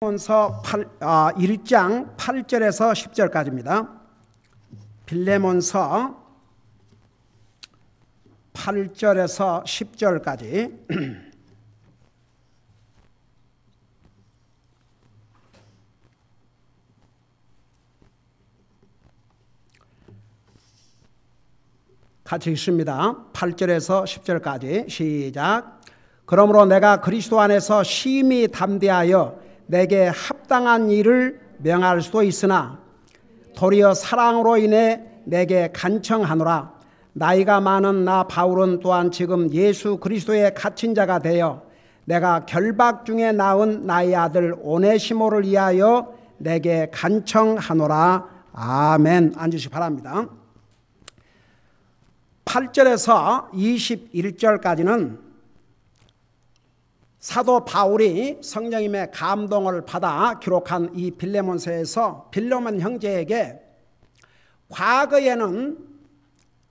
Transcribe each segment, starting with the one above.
빌레몬서 1장 8절에서 10절까지입니다. 빌레몬서 8절에서 10절까지 같이 읽습니다. 8절에서 10절까지 시작. 그러므로 내가 그리스도 안에서 심히 담대하여 내게 합당한 일을 명할 수도 있으나 도리어 사랑으로 인해 내게 간청하노라. 나이가 많은 나 바울은 또한 지금 예수 그리스도의 갇힌 자가 되어 내가 결박 중에 낳은 나의 아들 오네시모를 위하여 내게 간청하노라. 아멘. 앉으시기 바랍니다. 8절에서 21절까지는 사도 바울이 성령님의 감동을 받아 기록한 이 빌레몬서에서 빌레몬 형제에게 과거에는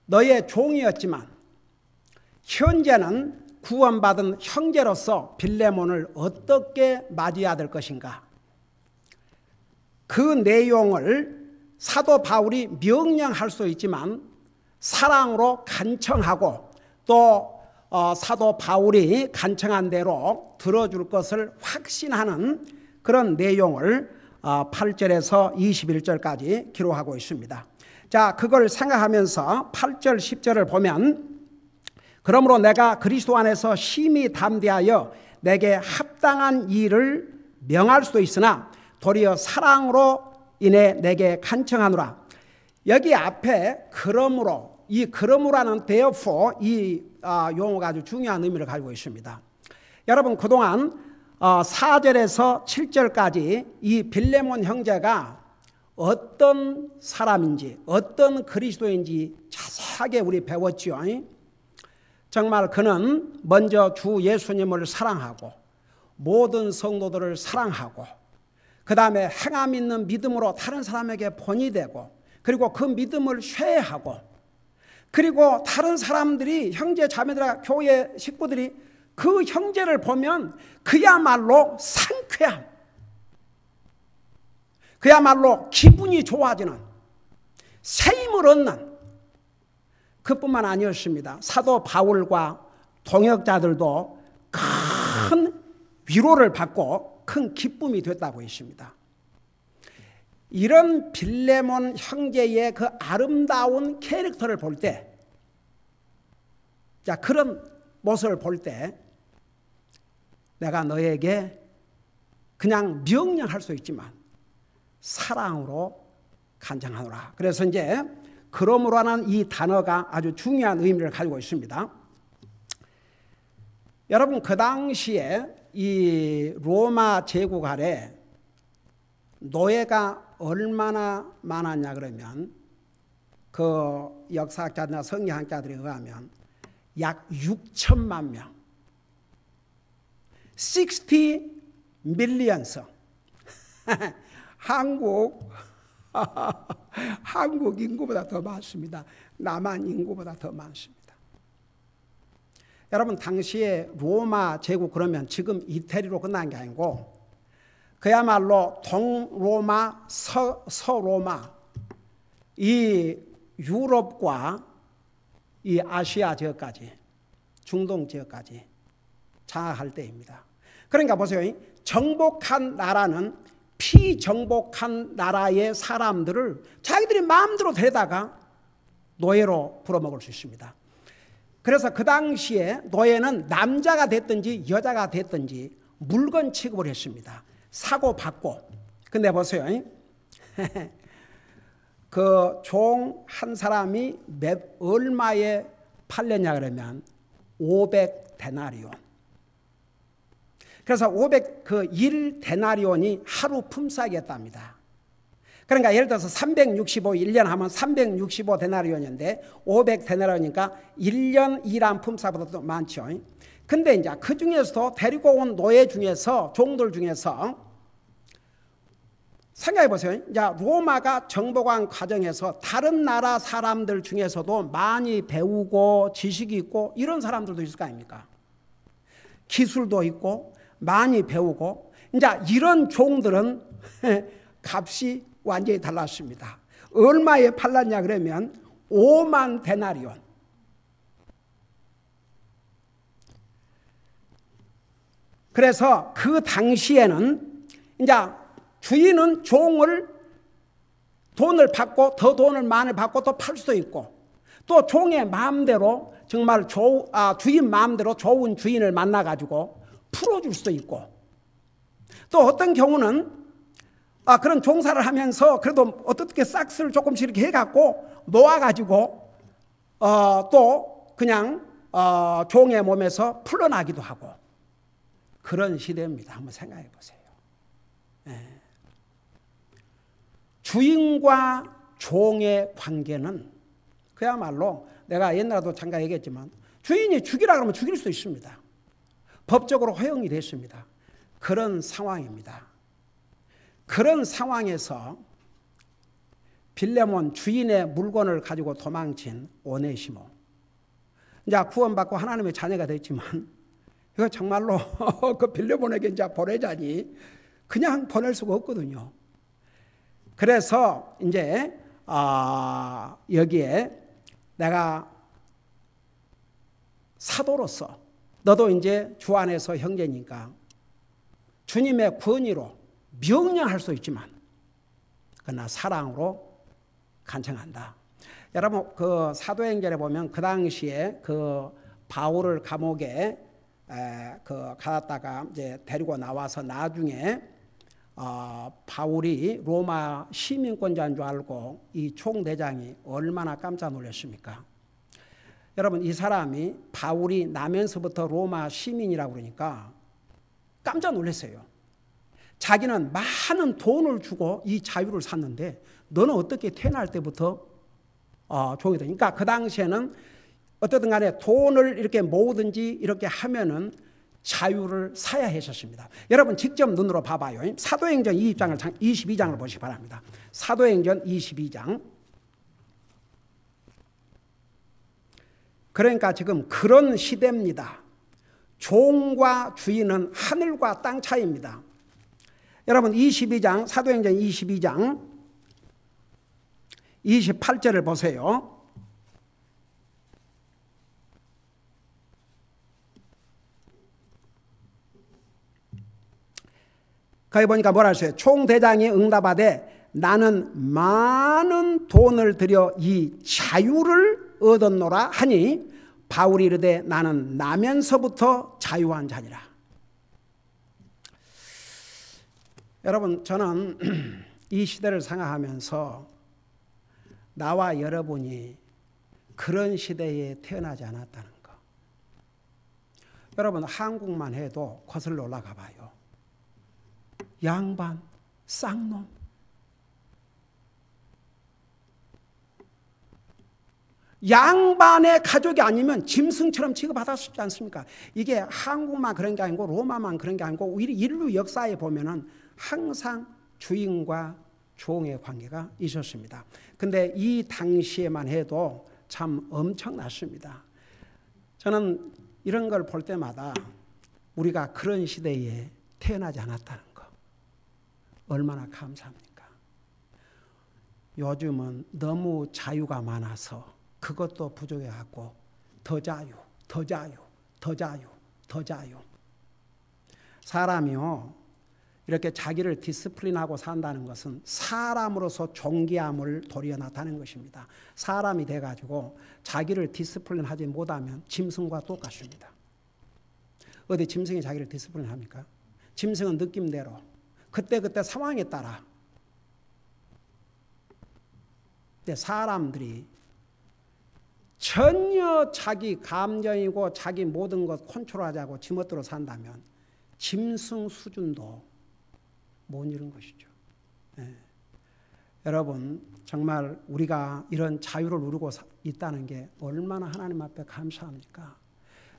너의 종이었지만 현재는 구원받은 형제로서 빌레몬을 어떻게 맞이해야 될 것인가, 그 내용을 사도 바울이 명령할 수 있지만 사랑으로 간청하고 또 사도 바울이 간청한 대로 들어줄 것을 확신하는 그런 내용을 8절에서 21절까지 기록하고 있습니다. 자, 그걸 생각하면서 8절 10절을 보면, 그러므로 내가 그리스도 안에서 심히 담대하여 내게 합당한 일을 명할 수도 있으나 도리어 사랑으로 인해 내게 간청하노라. 여기 앞에 그러므로, 이 그러므라는 therefore 이 용어가 아주 중요한 의미를 가지고 있습니다. 여러분, 그동안 4절에서 7절까지 이 빌레몬 형제가 어떤 사람인지 어떤 그리스도인지 자세하게 우리 배웠죠. 정말 그는 먼저 주 예수님을 사랑하고 모든 성도들을 사랑하고 그 다음에 행함 있는 믿음으로 다른 사람에게 본이 되고, 그리고 그 믿음을 쉐어하고, 그리고 다른 사람들이, 형제 자매들, 교회 식구들이 그 형제를 보면 그야말로 상쾌함, 그야말로 기분이 좋아지는, 새 힘을 얻는, 그뿐만 아니었습니다. 사도 바울과 동역자들도 큰 위로를 받고 큰 기쁨이 됐다고 했습니다. 이런 빌레몬 형제의 그 아름다운 캐릭터를 볼 때, 자, 그런 모습을 볼 때 내가 너에게 그냥 명령할 수 있지만 사랑으로 간청하노라. 그래서 이제 그러므로라는 이 단어가 아주 중요한 의미를 가지고 있습니다. 여러분, 그 당시에 이 로마 제국 아래 노예가 얼마나 많았냐 그러면, 그 역사학자나 성경학자들에 의하면 약 6천만 명, 60 millions. 한국 인구보다 더 많습니다. 남한 인구보다 더 많습니다. 여러분, 당시에 로마 제국 그러면 지금 이태리로 끝난 게 아니고 그야말로 동로마, 서로마, 이 유럽과 이 아시아 지역까지, 중동 지역까지 장악할 때입니다. 그러니까 보세요. 정복한 나라는 피정복한 나라의 사람들을 자기들이 마음대로 데려다가 노예로 불어먹을 수 있습니다. 그래서 그 당시에 노예는 남자가 됐든지 여자가 됐든지 물건 취급을 했습니다. 사고 받고. 근데 보세요. 그 종 한 사람이 얼마에 팔렸냐 그러면 500데나리온. 그래서 1데나리온이 하루 품삯이었답니다. 그러니까 예를 들어서 365, 1년 하면 365데나리온인데 500데나리온이니까 1년 일한 품삯보다 더 많죠. 근데 이제 그 중에서도 데리고 온 노예 중에서, 종들 중에서 생각해 보세요. 이제 로마가 정복한 과정에서 다른 나라 사람들 중에서도 많이 배우고 지식이 있고 이런 사람들도 있을 거 아닙니까? 기술도 있고 많이 배우고 이제 이런 종들은 값이 완전히 달랐습니다. 얼마에 팔랐냐 그러면 5만 데나리온. 그래서 그 당시에는 이제 주인은 종을 돈을 받고 더 돈을 많이 받고 또 팔 수도 있고, 또 종의 마음대로 정말 주인 마음대로 좋은 주인을 만나가지고 풀어줄 수도 있고, 또 어떤 경우는 그런 종사를 하면서 그래도 어떻게 싹스를 조금씩 이렇게 해갖고 모아가지고 또 그냥 종의 몸에서 풀어나기도 하고, 그런 시대입니다. 한번 생각해 보세요. 네. 주인과 종의 관계는 그야말로 내가 옛날에도 잠깐 얘기했지만 주인이 죽이라 그러면 죽일 수 있습니다. 법적으로 허용이 됐습니다. 그런 상황입니다. 그런 상황에서 빌레몬 주인의 물건을 가지고 도망친 오네시모, 이제 구원받고 하나님의 자녀가 됐지만 이거 정말로 그 빌레몬에게 이제 보내자니 그냥 보낼 수가 없거든요. 그래서 이제 여기에 내가 사도로서 너도 이제 주 안에서 형제니까 주님의 권위로 명령할 수 있지만 그러나 사랑으로 간청한다. 여러분 그 사도행전에 보면 그 당시에 그 바울을 감옥에 갔다가 이제 데리고 나와서 나중에 바울이 로마 시민권자인 줄 알고 이 총대장이 얼마나 깜짝 놀랐습니까? 여러분 이 사람이 바울이 나면서부터 로마 시민이라고 그러니까 깜짝 놀랐어요. 자기는 많은 돈을 주고 이 자유를 샀는데 너는 어떻게 태어날 때부터 종이 되니까, 그 당시에는 어떻든 간에 돈을 이렇게 모으든지 이렇게 하면은 자유를 사야 했었습니다. 여러분 직접 눈으로 봐봐요. 사도행전 22장을 보시기 바랍니다. 사도행전 22장. 그러니까 지금 그런 시대입니다. 종과 주인은 하늘과 땅 차이입니다. 여러분 22장, 사도행전 22장 28절을 보세요. 거기 보니까 뭐라 했어요? 총대장이 응답하되 나는 많은 돈을 들여 이 자유를 얻었노라 하니 바울이 이르되 나는 나면서부터 자유한 자니라. 여러분 저는 이 시대를 생각하면서 나와 여러분이 그런 시대에 태어나지 않았다는 거. 여러분 한국만 해도 거슬러 올라가 봐요. 양반, 쌍놈. 양반의 가족이 아니면 짐승처럼 취급받았지 않습니까? 이게 한국만 그런 게 아니고 로마만 그런 게 아니고 인류 역사에 보면은 항상 주인과 종의 관계가 있었습니다. 근데 이 당시에만 해도 참 엄청났습니다. 저는 이런 걸 볼 때마다 우리가 그런 시대에 태어나지 않았다는 거 얼마나 감사합니까? 요즘은 너무 자유가 많아서 그것도 부족해갖고 더 자유, 더 자유, 더 자유, 더 자유. 사람이요 이렇게 자기를 디스플린하고 산다는 것은 사람으로서 존귀함을 도리어 나타내는 것입니다. 사람이 돼가지고 자기를 디스플린하지 못하면 짐승과 똑같습니다. 어디 짐승이 자기를 디스플린합니까? 짐승은 느낌대로 그때그때 상황에 따라. 근데 사람들이 전혀 자기 감정이고 자기 모든 것 컨트롤하자고 지멋대로 산다면 짐승 수준도 못 이룬 것이죠. 네. 여러분 정말 우리가 이런 자유를 누리고 있다는 게 얼마나 하나님 앞에 감사합니까?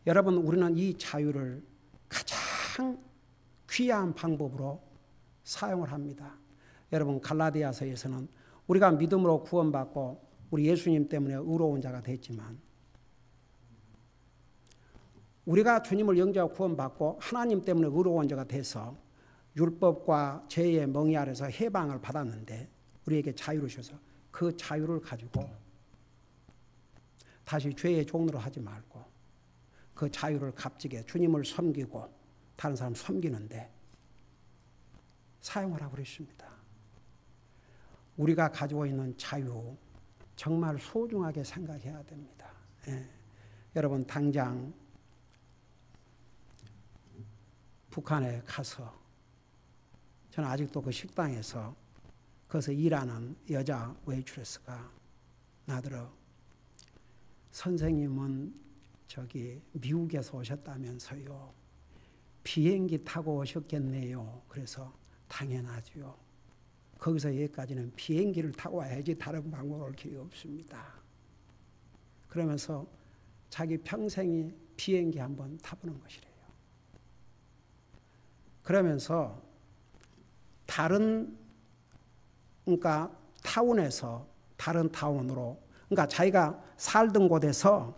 여러분 우리는 이 자유를 가장 귀한 방법으로 사용을 합니다. 여러분 갈라디아서에서는 우리가 믿음으로 구원받고 우리 예수님 때문에 의로운 자가 됐지만 우리가 주님을 영접하고 구원받고 하나님 때문에 의로운 자가 돼서 율법과 죄의 멍이 아래서 해방을 받았는데 우리에게 자유를 주셔서 그 자유를 가지고 다시 죄의 종로로 하지 말고 그 자유를 값지게 주님을 섬기고 다른 사람 섬기는데 사용하라고 그랬습니다. 우리가 가지고 있는 자유 정말 소중하게 생각해야 됩니다. 예. 여러분 당장 북한에 가서 저는 아직도 그 식당에서 거기서 일하는 여자 웨이트레스가 나더러 선생님은 저기 미국에서 오셨다면서요. 비행기 타고 오셨겠네요. 그래서 당연하죠. 거기서 여기까지는 비행기를 타고 와야지 다른 방법은 올 길이 없습니다. 그러면서 자기 평생이 비행기 한번 타보는 것이래요. 그러면서 그러니까 타운에서 다른 타운으로, 그러니까 자기가 살던 곳에서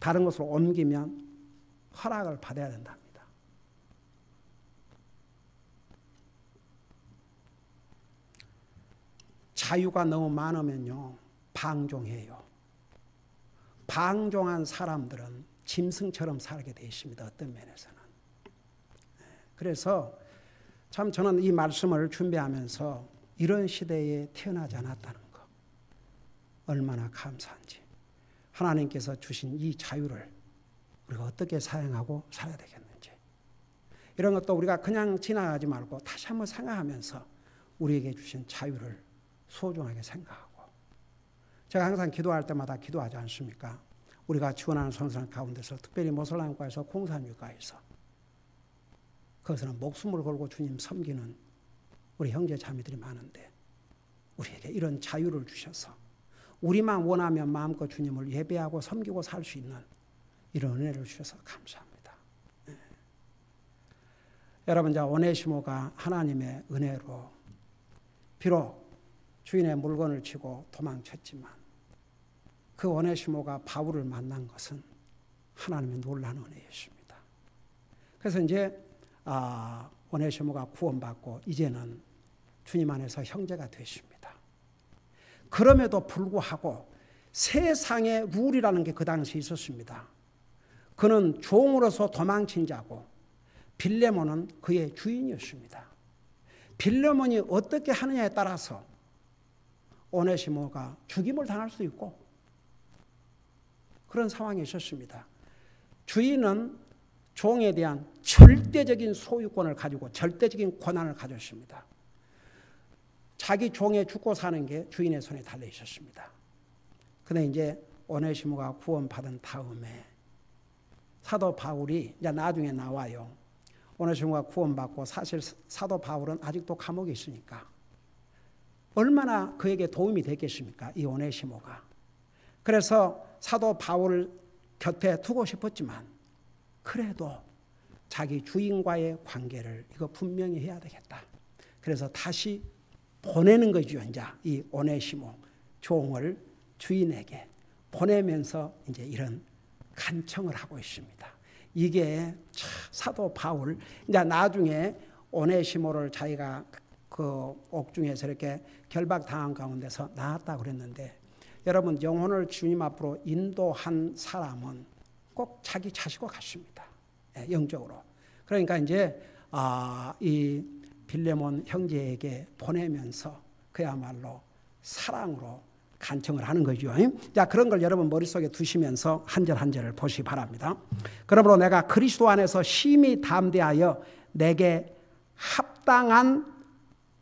다른 곳으로 옮기면 허락을 받아야 된답니다. 자유가 너무 많으면요, 방종해요. 방종한 사람들은 짐승처럼 살게 되어 있습니다. 어떤 면에서는. 그래서 참 저는 이 말씀을 준비하면서 이런 시대에 태어나지 않았다는 것, 얼마나 감사한지. 하나님께서 주신 이 자유를 우리가 어떻게 사용하고 살아야 되겠는지, 이런 것도 우리가 그냥 지나가지 말고 다시 한번 생각하면서 우리에게 주신 자유를 소중하게 생각하고, 제가 항상 기도할 때마다 기도하지 않습니까? 우리가 지원하는 선선 가운데서, 특별히 모슬람과에서 공산주의가에서 거기서는 목숨을 걸고 주님 섬기는 우리 형제 자매들이 많은데, 우리에게 이런 자유를 주셔서 우리만 원하면 마음껏 주님을 예배하고 섬기고 살 수 있는 이런 은혜를 주셔서 감사합니다. 네. 여러분, 자 오네시모가 하나님의 은혜로 비록 주인의 물건을 치고 도망쳤지만 그 오네시모가 바울을 만난 것은 하나님의 놀라운 은혜였습니다. 그래서 이제 오네시모가 구원받고 이제는 주님 안에서 형제가 되십니다. 그럼에도 불구하고 세상의 룰이라는 게 그 당시에 있었습니다. 그는 종으로서 도망친 자고 빌레몬은 그의 주인이었습니다. 빌레몬이 어떻게 하느냐에 따라서 오네시모가 죽임을 당할 수 있고 그런 상황이 있었습니다. 주인은 종에 대한 절대적인 소유권을 가지고 절대적인 권한을 가졌습니다. 자기 종의 죽고 사는 게 주인의 손에 달려 있었습니다. 그런데 이제 오네시모가 구원받은 다음에 사도 바울이 이제 나중에 나와요. 오네시모가 구원받고 사실 사도 바울은 아직도 감옥에 있으니까 얼마나 그에게 도움이 됐겠습니까? 이 오네시모가. 그래서 사도 바울을 곁에 두고 싶었지만 그래도 자기 주인과의 관계를 이거 분명히 해야 되겠다. 그래서 다시 보내는 거죠. 이제 이 오네시모 종을 주인에게 보내면서 이제 이런 간청을 하고 있습니다. 이게 사도 바울, 이제 나중에 오네시모를 자기가 그 옥중에서 이렇게 결박당한 가운데서 나왔다고 그랬는데, 여러분 영혼을 주님 앞으로 인도한 사람은 꼭 자기 자식과 같습니다. 영적으로. 그러니까 이제 이 빌레몬 형제에게 보내면서 그야말로 사랑으로 간청을 하는 거죠. 자, 그런 걸 여러분 머릿속에 두시면서 한 절 한 절을 보시기 바랍니다. 그러므로 내가 그리스도 안에서 심히 담대하여 내게 합당한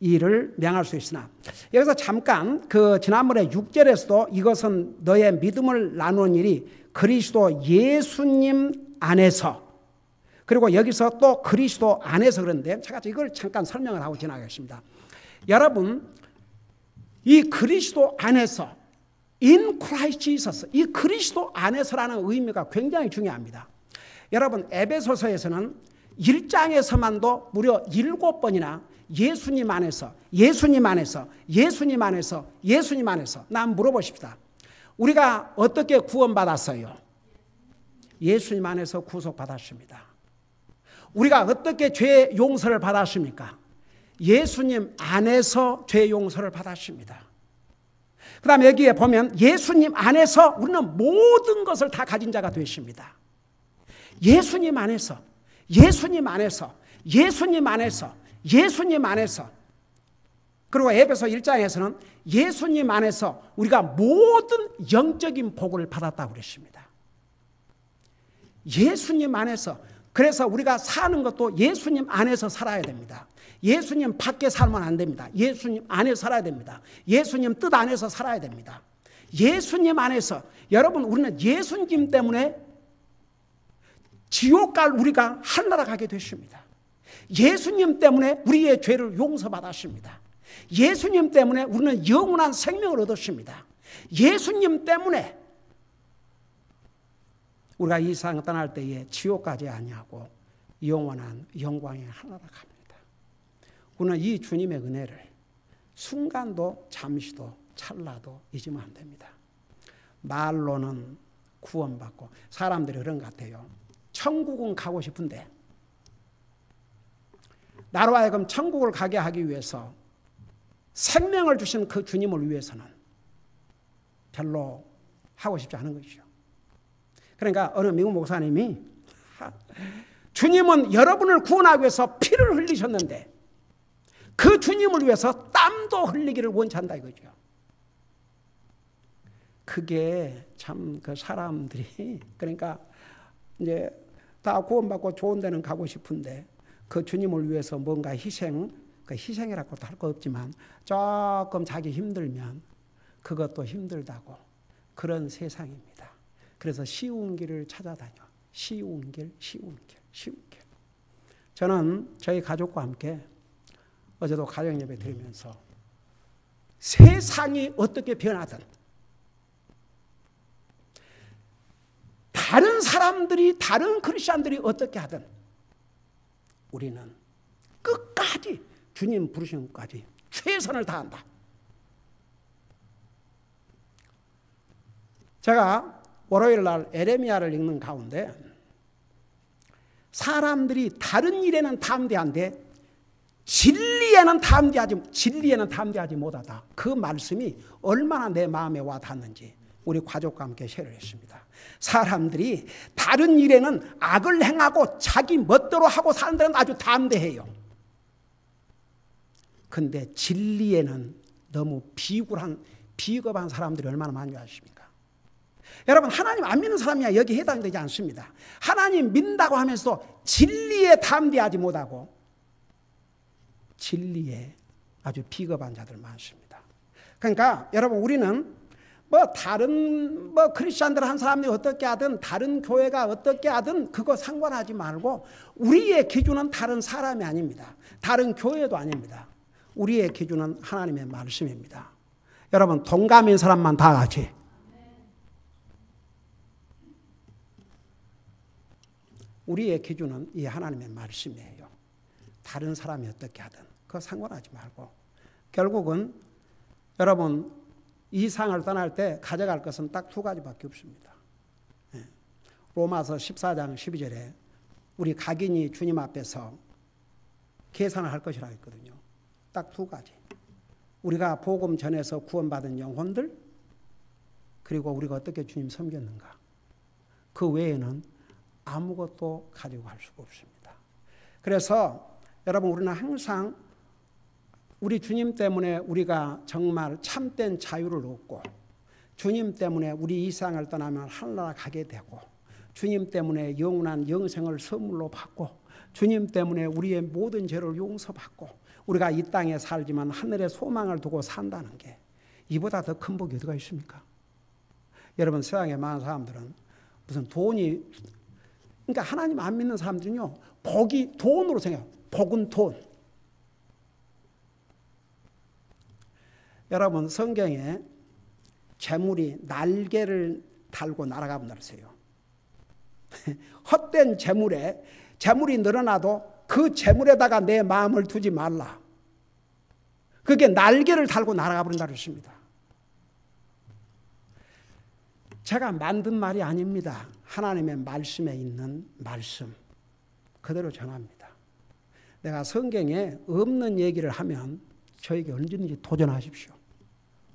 일을 명할 수 있으나, 여기서 잠깐 그 지난번에 6절에서도 이것은 너의 믿음을 나누는 일이 그리스도 예수님 안에서, 그리고 여기서 또 그리스도 안에서 그런데 제가 이걸 잠깐 설명을 하고 지나가겠습니다. 여러분, 이 그리스도 안에서, in Christ Jesus, 이 그리스도 안에서라는 의미가 굉장히 중요합니다. 여러분, 에베소서에서는 1장에서만도 무려 7번이나 예수님 안에서, 예수님 안에서, 예수님 안에서, 예수님 안에서. 나 물어보십시다. 우리가 어떻게 구원받았어요? 예수님 안에서 구속받았습니다. 우리가 어떻게 죄 용서를 받았습니까? 예수님 안에서 죄 용서를 받았습니다. 그 다음에 여기에 보면 예수님 안에서 우리는 모든 것을 다 가진 자가 되십니다. 예수님 안에서, 예수님 안에서, 예수님 안에서, 예수님 안에서. 그리고 에베소 1장에서는 예수님 안에서 우리가 모든 영적인 복을 받았다고 그랬습니다. 예수님 안에서. 그래서 우리가 사는 것도 예수님 안에서 살아야 됩니다. 예수님 밖에 살면 안 됩니다. 예수님 안에 살아야 됩니다. 예수님 뜻 안에서 살아야 됩니다. 예수님 안에서. 여러분, 우리는 예수님 때문에 지옥 갈 우리가 하늘나라 가게 됐습니다. 예수님 때문에 우리의 죄를 용서받았습니다. 예수님 때문에 우리는 영원한 생명을 얻었습니다. 예수님 때문에 우리가 이 세상 떠날 때에 지옥까지 아니하고 영원한 영광의 하늘나라 갑니다. 우리는 이 주님의 은혜를 순간도 잠시도 찰나도 잊으면 안 됩니다. 말로는 구원받고, 사람들이 그런 것 같아요. 천국은 가고 싶은데 나로 하여금 천국을 가게 하기 위해서 생명을 주신 그 주님을 위해서는 별로 하고 싶지 않은 것이죠. 그러니까 어느 미국 목사님이 주님은 여러분을 구원하기 위해서 피를 흘리셨는데 그 주님을 위해서 땀도 흘리기를 원한다 이거죠. 그게 참 그 사람들이, 그러니까 이제 다 구원받고 좋은 데는 가고 싶은데 그 주님을 위해서 뭔가 희생, 그 희생이라고도 할 거 없지만 조금 자기 힘들면 그것도 힘들다고, 그런 세상입니다. 그래서 쉬운 길을 찾아다녀. 쉬운 길, 쉬운 길, 쉬운 길. 저는 저희 가족과 함께 어제도 가정예배 드리면서 세상이 어떻게 변하든, 다른 사람들이, 다른 크리스찬들이 어떻게 하든 우리는 끝까지 주님 부르시는 것까지 최선을 다한다. 제가 월요일 날 에레미야를 읽는 가운데 사람들이 다른 일에는 담대한데 진리에는 담대하지 못하다. 그 말씀이 얼마나 내 마음에 와 닿는지 우리 가족과 함께 쉐어를 했습니다. 사람들이 다른 일에는 악을 행하고 자기 멋대로 하고 사는 데는 아주 담대해요. 근데 진리에는 너무 비겁한 사람들이 얼마나 많이 아십니까? 여러분, 하나님 안 믿는 사람이야 여기 해당되지 않습니다. 하나님 믿는다고 하면서도 진리에 담대하지 못하고 진리에 아주 비겁한 자들 많습니다. 그러니까 여러분, 우리는 다른 크리스찬들 한 사람이 어떻게 하든, 다른 교회가 어떻게 하든 그거 상관하지 말고, 우리의 기준은 다른 사람이 아닙니다. 다른 교회도 아닙니다. 우리의 기준은 하나님의 말씀입니다. 여러분, 동감인 사람만 다 같이. 우리의 기준은 이 하나님의 말씀이에요. 다른 사람이 어떻게 하든 그거 상관하지 말고, 결국은 여러분 이 상을 떠날 때 가져갈 것은 딱 두 가지밖에 없습니다. 로마서 14장 12절에 우리 각인이 주님 앞에서 계산을 할 것이라 했거든요. 딱 두 가지. 우리가 복음 전에서 구원받은 영혼들, 그리고 우리가 어떻게 주님 섬겼는가. 그 외에는 아무것도 가지고 갈 수가 없습니다. 그래서 여러분, 우리는 항상 우리 주님 때문에 우리가 정말 참된 자유를 얻고, 주님 때문에 우리 이 세상을 떠나면 하늘나라 가게 되고, 주님 때문에 영원한 영생을 선물로 받고, 주님 때문에 우리의 모든 죄를 용서받고, 우리가 이 땅에 살지만 하늘에 소망을 두고 산다는 게 이보다 더 큰 복이 어디가 있습니까? 여러분, 세상에 많은 사람들은 무슨 돈이, 그러니까 하나님 안 믿는 사람들은요, 복이 돈으로 생각해요. 복은 돈. 여러분, 성경에 재물이 날개를 달고 날아가 본다 그러세요. 헛된 재물에, 재물이 늘어나도 그 재물에다가 내 마음을 두지 말라. 그게 날개를 달고 날아가 버린다 그랬습니다. 제가 만든 말이 아닙니다. 하나님의 말씀에 있는 말씀. 그대로 전합니다. 내가 성경에 없는 얘기를 하면 저에게 언제든지 도전하십시오.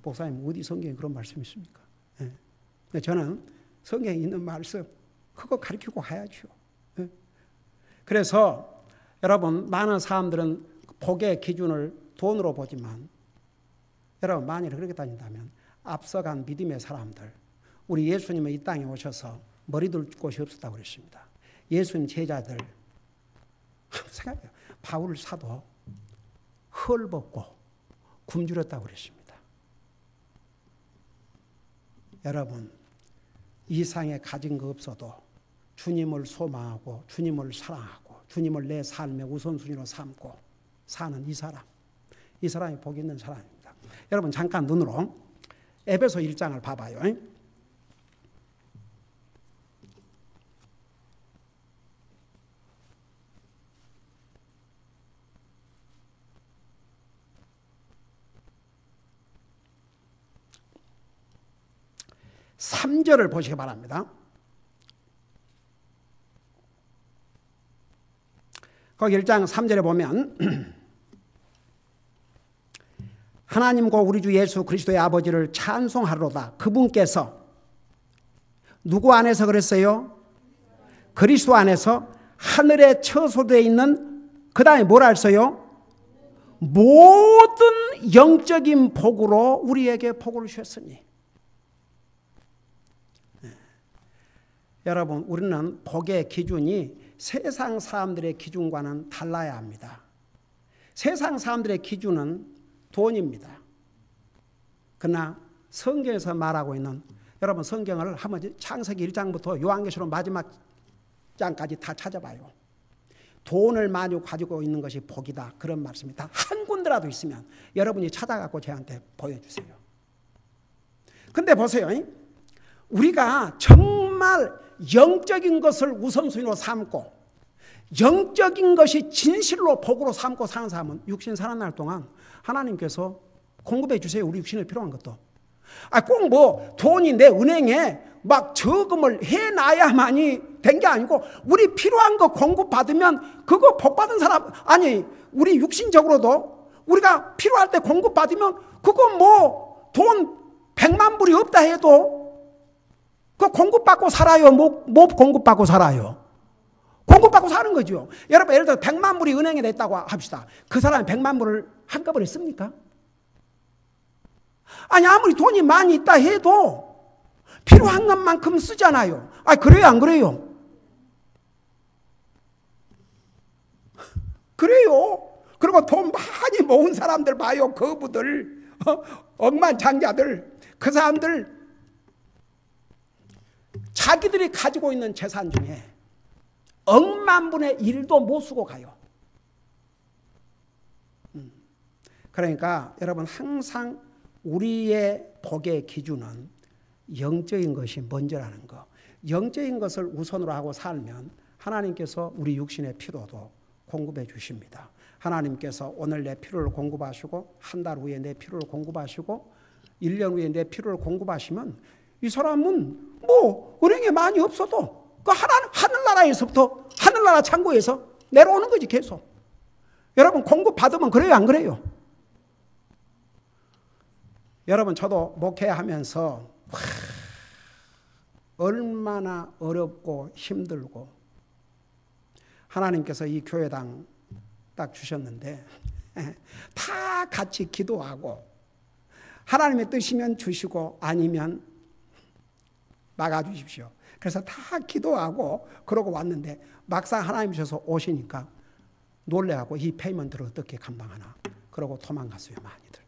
목사님 어디 성경에 그런 말씀이 있습니까? 예. 근데 저는 성경에 있는 말씀 그거 가르치고 가야죠. 예. 그래서 여러분 많은 사람들은 복의 기준을 돈으로 보지만 여러분 만일 그렇게 다닌다면 앞서간 믿음의 사람들 우리 예수님은 이 땅에 오셔서 머리 둘 곳이 없었다고 그랬습니다. 예수님 제자들 생각해요. 바울 사도 헐 벗고 굶주렸다고 그랬습니다. 여러분 이 세상에 가진 거 없어도 주님을 소망하고 주님을 사랑하고 주님을 내 삶의 우선순위로 삼고 사는 이 사람이 복 있는 사람입니다. 여러분 잠깐 눈으로 에베소 1장을 봐봐요. 삼 절을 보시기 바랍니다. 거기 1장 3절에 보면 하나님과 우리 주 예수 그리스도의 아버지를 찬송하리로다. 그분께서 누구 안에서 그랬어요? 그리스도 안에서 하늘에 처소되어 있는 그 다음에 뭐라 했어요? 모든 영적인 복으로 우리에게 복을 주셨으니. 여러분 우리는 복의 기준이 세상 사람들의 기준과는 달라야 합니다. 세상 사람들의 기준은 돈입니다. 그러나 성경에서 말하고 있는 여러분 성경을 한번 창세기 1장부터 요한계시록 마지막 장까지 다 찾아봐요. 돈을 많이 가지고 있는 것이 복이다. 그런 말씀이 다 한 군데라도 있으면 여러분이 찾아갖고 저한테 보여주세요. 근데 보세요. 우리가 정말 영적인 것을 우선순위로 삼고 영적인 것이 진실로 복으로 삼고 사는 사람은 육신 살아날 동안 하나님께서 공급해 주세요. 우리 육신에 필요한 것도. 꼭 뭐 돈이 내 은행에 막 저금을 해놔야만이 된 게 아니고 우리 필요한 거 공급받으면 그거 복받은 사람 아니 우리 육신적으로도 우리가 필요할 때 공급받으면 그거 뭐 돈 100만 불이 없다 해도 그 공급받고 살아요? 뭐 공급받고 살아요? 공급받고 사는 거죠. 여러분 예를 들어 100만 불이 은행에 냈다고 합시다. 그 사람이 100만 불을 한꺼번에 씁니까? 아니 아무리 돈이 많이 있다 해도 필요한 것만큼 쓰잖아요. 그래요 안 그래요? 그래요. 그리고 돈 많이 모은 사람들 봐요. 그부들 억만장자들 그 사람들 자기들이 가지고 있는 재산 중에 억만분의 1도 못 쓰고 가요. 그러니까 여러분 항상 우리의 복의 기준은 영적인 것이 먼저라는 거. 영적인 것을 우선으로 하고 살면 하나님께서 우리 육신의 필요도 공급해 주십니다. 하나님께서 오늘 내 필요를 공급하시고 한 달 후에 내 필요를 공급하시고 1년 후에 내 필요를 공급하시면 이 사람은 뭐 은행에 많이 없어도 그 하늘나라에서부터 하늘나라 창고에서 내려오는 거지 계속. 여러분 공급 받으면 그래요 안 그래요? 여러분 저도 목회하면서 얼마나 어렵고 힘들고 하나님께서 이 교회당 딱 주셨는데 다 같이 기도하고 하나님의 뜻이면 주시고 아니면 막아주십시오. 그래서 다 기도하고 그러고 왔는데 막상 하나님 주셔서 오시니까 놀래하고 이 페이먼트를 어떻게 감당하나 그러고 도망갔어요 많이들.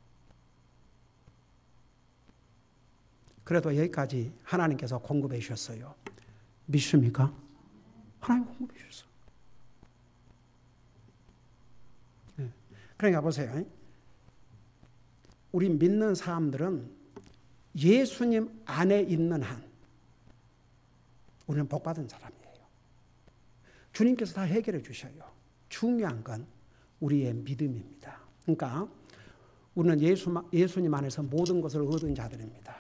그래도 여기까지 하나님께서 공급해 주셨어요. 믿습니까? 하나님 공급해 주셨어요. 그러니까 보세요. 우리 믿는 사람들은 예수님 안에 있는 한 우리는 복받은 사람이에요. 주님께서 다 해결해 주셔요. 중요한 건 우리의 믿음입니다. 그러니까 우리는 예수님 안에서 모든 것을 얻은 자들입니다.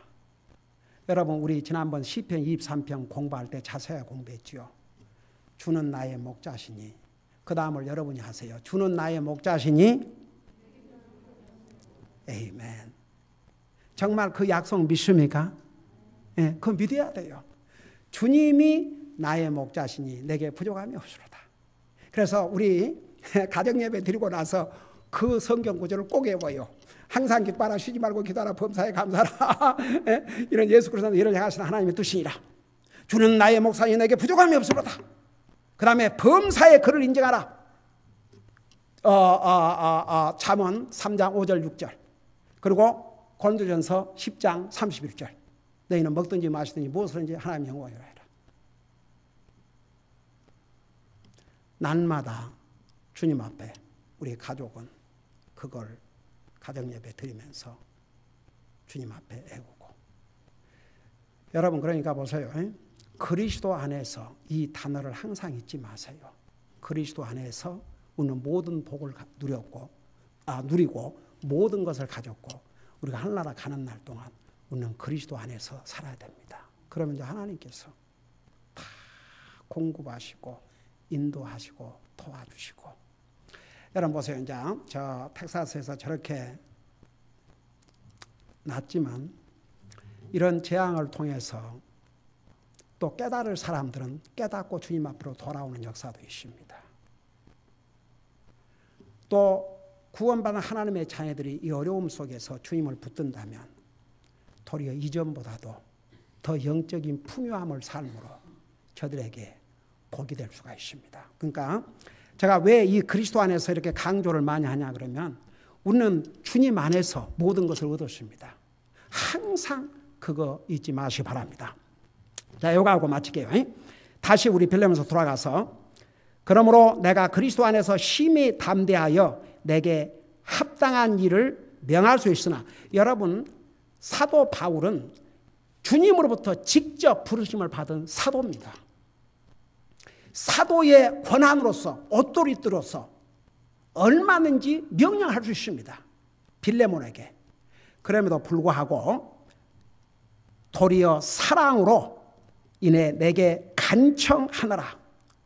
여러분 우리 지난번 시편 23편 공부할 때 자세히 공부했죠. 주는 나의 목자시니 그 다음을 여러분이 하세요. 주는 나의 목자시니 에이멘. 정말 그 약속 믿습니까? 예, 그거 믿어야 돼요. 주님이 나의 목자시니 내게 부족함이 없으로다. 그래서 우리 가정예배 드리고 나서 그 성경 구절을 꼭 외워요. 항상 기뻐하라, 쉬지 말고 기도하라, 범사에 감사하라. 이런 예수 그리스도는 이를 향하시는 하나님의 뜻이니라. 주는 나의 목사니 내게 부족함이 없으로다. 그 다음에 범사에 그를 인정하라. 잠언 3장 5절 6절. 그리고 고린도전서 10장 31절. 너희는 먹든지 마시든지 무엇을든지 하나님 영광이라 해라. 날마다 주님 앞에 우리 가족은 그걸 가정예배 드리면서 주님 앞에 애우고. 여러분 그러니까 보세요. 그리스도 안에서 이 단어를 항상 잊지 마세요. 그리스도 안에서 우리는 모든 복을 누리고 모든 것을 가졌고 우리가 하늘나라 가는 날 동안 우리는 그리스도 안에서 살아야 됩니다. 그러면 이제 하나님께서 다 공급하시고 인도하시고 도와주시고. 여러분 보세요. 이제 저 텍사스에서 저렇게 났지만 이런 재앙을 통해서 또 깨달을 사람들은 깨닫고 주님 앞으로 돌아오는 역사도 있습니다. 또 구원받은 하나님의 자녀들이 이 어려움 속에서 주님을 붙든다면 도리어 이전보다도 더 영적인 풍요함을 삶으로 저들에게 복이 될 수가 있습니다. 그러니까 제가 왜 이 그리스도 안에서 이렇게 강조를 많이 하냐 그러면 우리는 주님 안에서 모든 것을 얻었습니다. 항상 그거 잊지 마시기 바랍니다. 자, 이거 하고 마칠게요. 다시 우리 빌레몬서 돌아가서 그러므로 내가 그리스도 안에서 심히 담대하여 내게 합당한 일을 명할 수 있으나 여러분 사도 바울은 주님으로부터 직접 부르심을 받은 사도입니다. 사도의 권한으로서 오토리티로서 얼마든지 명령할 수 있습니다. 빌레몬에게. 그럼에도 불구하고 도리어 사랑으로 인해 내게 간청하느라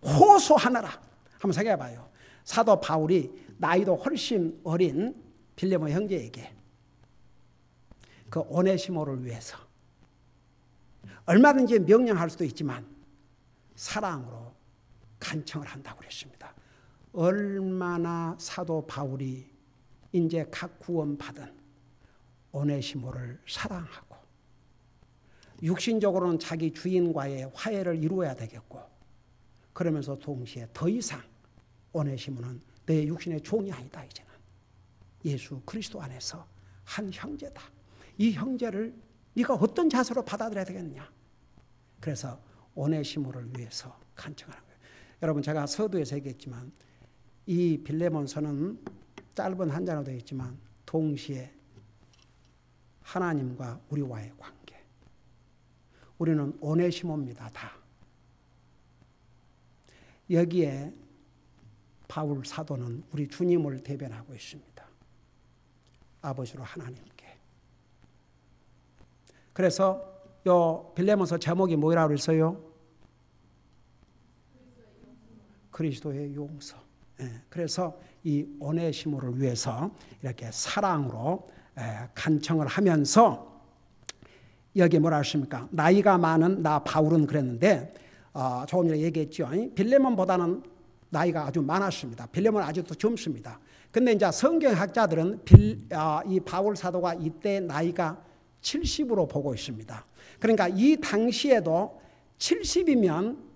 호소하느라 한번 생각해 봐요. 사도 바울이 나이도 훨씬 어린 빌레몬 형제에게 그 오네시모를 위해서 얼마든지 명령할 수도 있지만 사랑으로 간청을 한다고 그랬습니다. 얼마나 사도 바울이 이제 각 구원받은 오네시모를 사랑하고 육신적으로는 자기 주인과의 화해를 이루어야 되겠고 그러면서 동시에 더 이상 오네시모는 내 육신의 종이 아니다. 이제는 예수 그리스도 안에서 한 형제다. 이 형제를 네가 어떤 자세로 받아들여야 되겠느냐. 그래서 오네시모를 위해서 간청하는 거예요. 여러분 제가 서두에서 얘기했지만 이 빌레몬서는 짧은 한 자로 되어 있지만 동시에 하나님과 우리와의 관계. 우리는 오네시모입니다. 다. 여기에 바울 사도는 우리 주님을 대변하고 있습니다. 아버지로 하나님께. 그래서 요 빌레몬서 제목이 뭐라고 그랬어요? 그리스도의 용서. 그래서 이 오네시모를 위해서 이렇게 사랑으로 간청을 하면서 여기 뭐라 하십니까? 나이가 많은 나 바울은 그랬는데 조금 전에 얘기했죠. 빌레몬보다는 나이가 아주 많았습니다. 빌레몬은 아직도 젊습니다. 근데 이제 성경학자들은 이 바울 사도가 이때 나이가 70으로 보고 있습니다. 그러니까 이 당시에도 70이면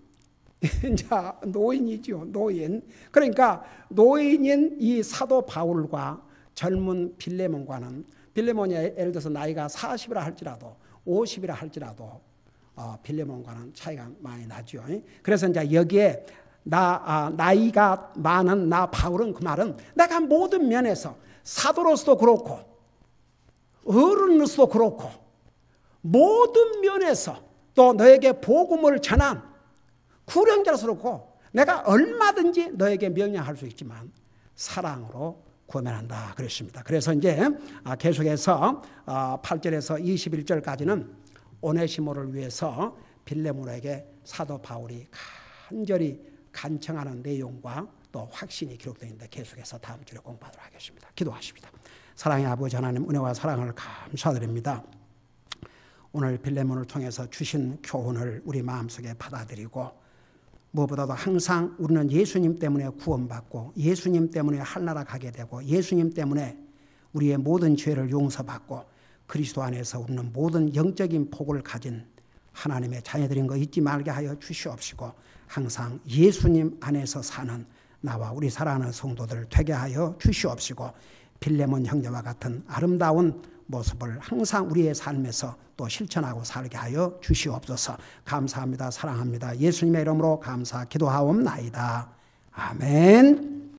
이제 노인이죠. 노인. 그러니까 노인인 이 사도 바울과 젊은 빌레몬과는 빌레몬이 예를 들어서 나이가 40이라 할지라도 50이라 할지라도 빌레몬과는 차이가 많이 나죠. 그래서 이제 여기에 나이가 많은 나 바울은 그 말은 내가 모든 면에서 사도로서도 그렇고 어른으로서도 그렇고 모든 면에서 또 너에게 복음을 전한 구령자로서 그렇고 내가 얼마든지 너에게 명령할 수 있지만 사랑으로 구원한다 그랬습니다. 그래서 이제 계속해서 8절에서 21절까지는 오네시모를 위해서 빌레몬에게 사도 바울이 간절히 간청하는 내용과 또 확신이 기록되어 있는데 계속해서 다음 주에 공부하도록 하겠습니다. 기도하십니다. 사랑의 아버지 하나님, 은혜와 사랑을 감사드립니다. 오늘 빌레몬을 통해서 주신 교훈을 우리 마음속에 받아들이고 무엇보다도 항상 우리는 예수님 때문에 구원받고 예수님 때문에 하늘나라 가게 되고 예수님 때문에 우리의 모든 죄를 용서받고 그리스도 안에서 우리는 모든 영적인 복을 가진 하나님의 자녀들인 거 잊지 말게 하여 주시옵시고 항상 예수님 안에서 사는 나와 우리 사랑하는 성도들 되게 하여 주시옵시고 빌레몬 형제와 같은 아름다운 모습을 항상 우리의 삶에서 또 실천하고 살게 하여 주시옵소서. 감사합니다. 사랑합니다. 예수님의 이름으로 감사 기도하옵나이다. 아멘.